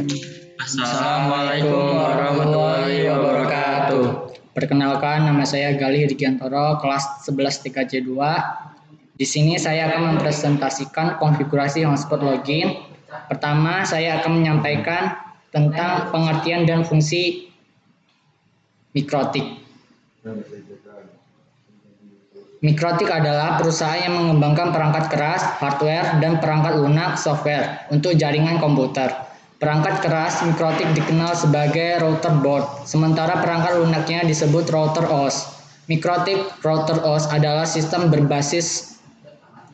Assalamualaikum warahmatullahi wabarakatuh. Perkenalkan, nama saya Galih Rigiantoro, kelas 11 TKJ 2. Di sini saya akan mempresentasikan konfigurasi hotspot login. Pertama, saya akan menyampaikan tentang pengertian dan fungsi Mikrotik. Mikrotik adalah perusahaan yang mengembangkan perangkat keras, hardware, dan perangkat lunak, software untuk jaringan komputer. Perangkat keras Mikrotik dikenal sebagai router board, sementara perangkat lunaknya disebut router OS. Mikrotik router OS adalah sistem berbasis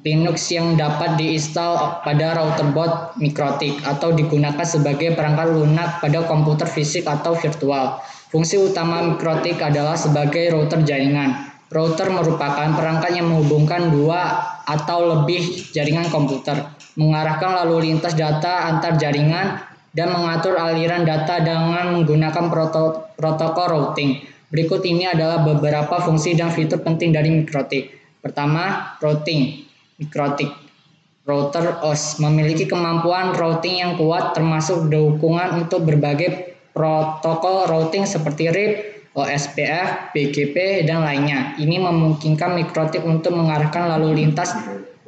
Linux yang dapat diinstal pada router board Mikrotik atau digunakan sebagai perangkat lunak pada komputer fisik atau virtual. Fungsi utama Mikrotik adalah sebagai router jaringan. Router merupakan perangkat yang menghubungkan dua atau lebih jaringan komputer, mengarahkan lalu lintas data antar jaringan, dan mengatur aliran data dengan menggunakan protokol routing. Berikut ini adalah beberapa fungsi dan fitur penting dari Mikrotik. Pertama, routing. Mikrotik router OS memiliki kemampuan routing yang kuat, termasuk dukungan untuk berbagai protokol routing seperti RIP, OSPF, BGP, dan lainnya. Ini memungkinkan Mikrotik untuk mengarahkan lalu lintas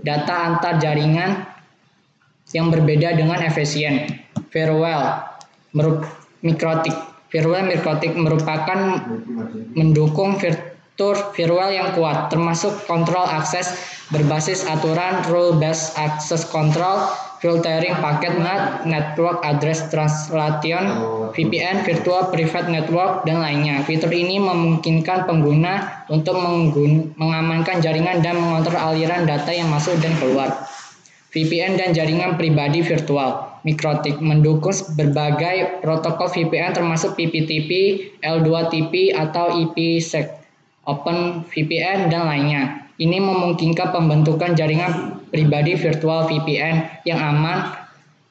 data antar jaringan yang berbeda dengan efisien. Firewall Mikrotik merupakan mendukung fitur firewall yang kuat, termasuk kontrol akses berbasis aturan rule-based access control, filtering paket NAT, network address translation, VPN, virtual private network, dan lainnya. Fitur ini memungkinkan pengguna untuk mengamankan jaringan dan mengontrol aliran data yang masuk dan keluar. VPN dan jaringan pribadi virtual. Mikrotik mendukung berbagai protokol VPN termasuk PPTP, L2TP atau IPsec, OpenVPN, dan lainnya. Ini memungkinkan pembentukan jaringan pribadi virtual VPN yang aman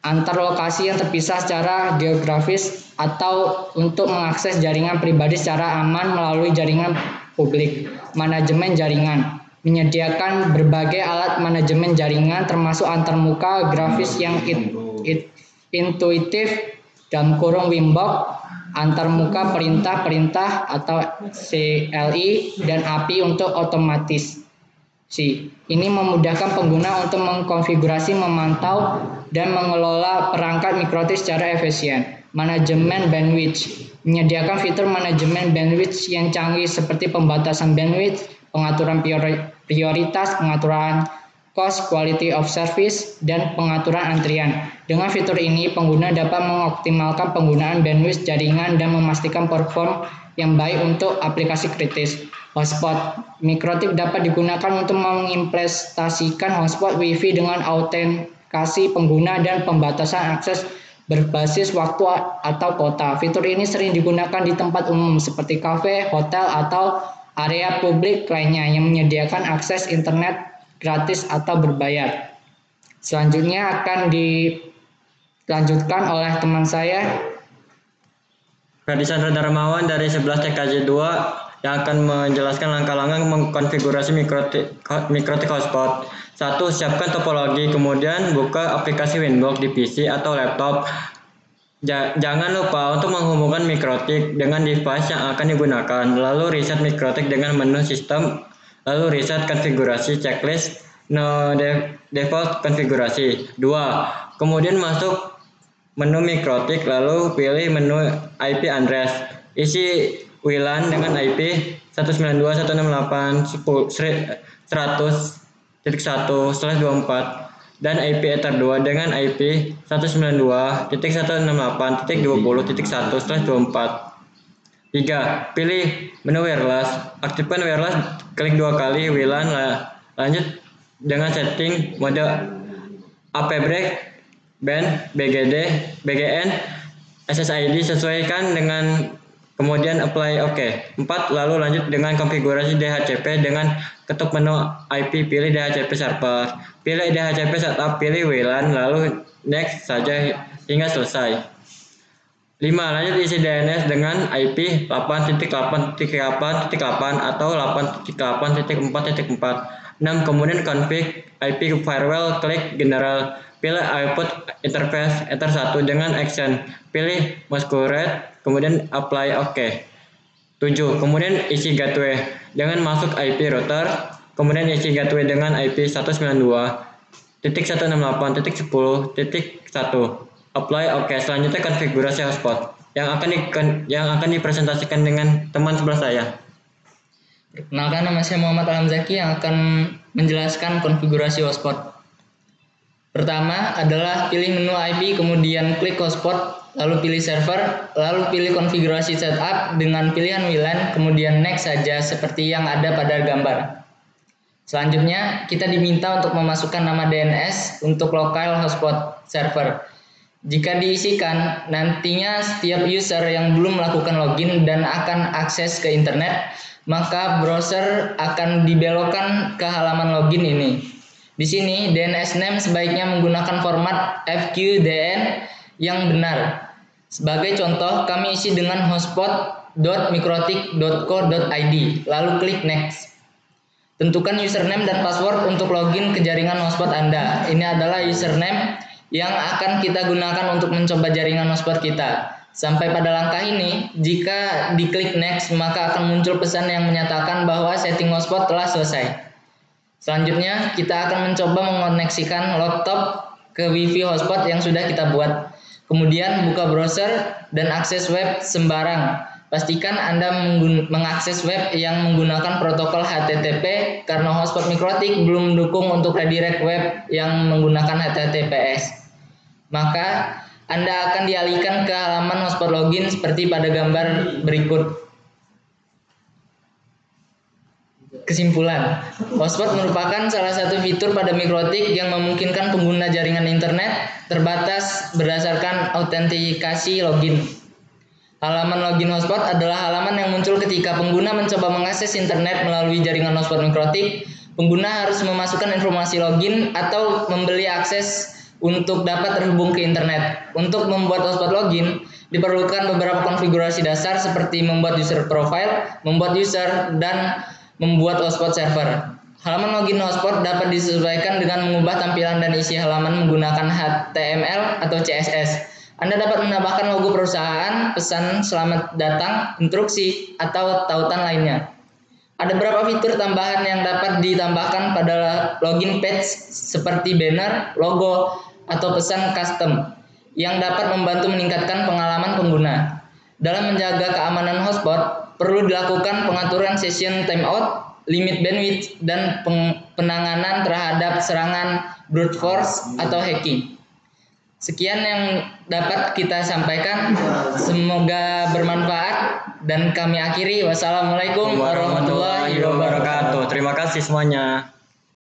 antar lokasi yang terpisah secara geografis atau untuk mengakses jaringan pribadi secara aman melalui jaringan publik. Manajemen jaringan menyediakan berbagai alat manajemen jaringan termasuk antarmuka grafis yang intuitif (Winbox), antarmuka perintah atau CLI, dan API untuk otomatis. Ini memudahkan pengguna untuk mengkonfigurasi, memantau, dan mengelola perangkat Mikrotik secara efisien. Manajemen bandwidth menyediakan fitur manajemen bandwidth yang canggih seperti pembatasan bandwidth, pengaturan prioritas, pengaturan cost, quality of service, dan pengaturan antrian. Dengan fitur ini, pengguna dapat mengoptimalkan penggunaan bandwidth jaringan dan memastikan perform yang baik untuk aplikasi kritis. Hotspot Mikrotik dapat digunakan untuk mengimplementasikan hotspot Wi-Fi dengan autentikasi pengguna dan pembatasan akses berbasis waktu atau kota. Fitur ini sering digunakan di tempat umum seperti kafe, hotel, atau area publik lainnya yang menyediakan akses internet gratis atau berbayar. Selanjutnya akan dilanjutkan oleh teman saya, Ferdi Sandra Darmawan dari 11 TKJ 2 yang akan menjelaskan langkah-langkah mengkonfigurasi Mikrotik hotspot. 1. Siapkan topologi, kemudian buka aplikasi Winbox di PC atau laptop. Jangan lupa untuk menghubungkan Mikrotik dengan device yang akan digunakan. Lalu reset Mikrotik dengan menu sistem. Lalu reset konfigurasi checklist no default konfigurasi. 2. Kemudian masuk menu Mikrotik, lalu pilih menu IP address. Isi WLAN dengan IP 192.168.100.1/24 dan IP Ether 2 dengan IP 192.168.20.1/24. 3. Pilih menu wireless. Aktifkan wireless, klik 2 kali WLAN, lanjut dengan setting mode AP break, band, BGN, SSID sesuaikan dengan, kemudian apply OK. 4. Lalu lanjut dengan konfigurasi DHCP dengan ketuk menu IP, pilih DHCP server, pilih DHCP setup, pilih WLAN, lalu next saja hingga selesai. 5. Lanjut isi DNS dengan IP 8.8.8 atau 8.8.4.4. 6. Kemudian config IP firewall, klik general, pilih output interface Ether 1 dengan action, pilih masquerade, kemudian apply OK. 7. Kemudian isi gateway dengan masuk IP router, kemudian isi gateway dengan IP 192.168.10.1. Apply OK. Selanjutnya konfigurasi hotspot yang akan dipresentasikan dengan teman sebelah saya. Perkenalkan, nama saya Muhammad Alhamzaki yang akan menjelaskan konfigurasi hotspot. Pertama adalah pilih menu IP, kemudian klik hotspot, lalu pilih server, lalu pilih konfigurasi setup dengan pilihan WLAN, kemudian next saja seperti yang ada pada gambar. Selanjutnya, kita diminta untuk memasukkan nama DNS untuk local hotspot server. Jika diisikan, nantinya setiap user yang belum melakukan login dan akan akses ke internet, maka browser akan dibelokkan ke halaman login ini. Di sini, DNS name sebaiknya menggunakan format FQDN yang benar. Sebagai contoh, kami isi dengan hotspot.mikrotik.co.id, lalu klik next. Tentukan username dan password untuk login ke jaringan hotspot Anda. Ini adalah username yang akan kita gunakan untuk mencoba jaringan hotspot kita. Sampai pada langkah ini, jika diklik next, maka akan muncul pesan yang menyatakan bahwa setting hotspot telah selesai. Selanjutnya, kita akan mencoba mengoneksikan laptop ke WiFi hotspot yang sudah kita buat. Kemudian buka browser dan akses web sembarang. Pastikan Anda mengakses web yang menggunakan protokol HTTP karena hotspot Mikrotik belum mendukung untuk redirect web yang menggunakan HTTPS. Maka Anda akan dialihkan ke halaman hotspot login seperti pada gambar berikut. Kesimpulan, hotspot merupakan salah satu fitur pada Mikrotik yang memungkinkan pengguna jaringan internet terbatas berdasarkan autentikasi login. Halaman login hotspot adalah halaman yang muncul ketika pengguna mencoba mengakses internet melalui jaringan hotspot Mikrotik. Pengguna harus memasukkan informasi login atau membeli akses untuk dapat terhubung ke internet. Untuk membuat hotspot login, diperlukan beberapa konfigurasi dasar seperti membuat user profile, membuat user, dan membuat hotspot server. Halaman login hotspot dapat disesuaikan dengan mengubah tampilan dan isi halaman menggunakan HTML atau CSS. Anda dapat menambahkan logo perusahaan, pesan selamat datang, instruksi, atau tautan lainnya. Ada beberapa fitur tambahan yang dapat ditambahkan pada login page seperti banner, logo, atau pesan custom yang dapat membantu meningkatkan pengalaman pengguna. Dalam menjaga keamanan hotspot, perlu dilakukan pengaturan session timeout, limit bandwidth, dan penanganan terhadap serangan brute force atau hacking. Sekian yang dapat kita sampaikan. Semoga bermanfaat dan kami akhiri. Wassalamualaikum warahmatullahi wabarakatuh. Terima kasih semuanya.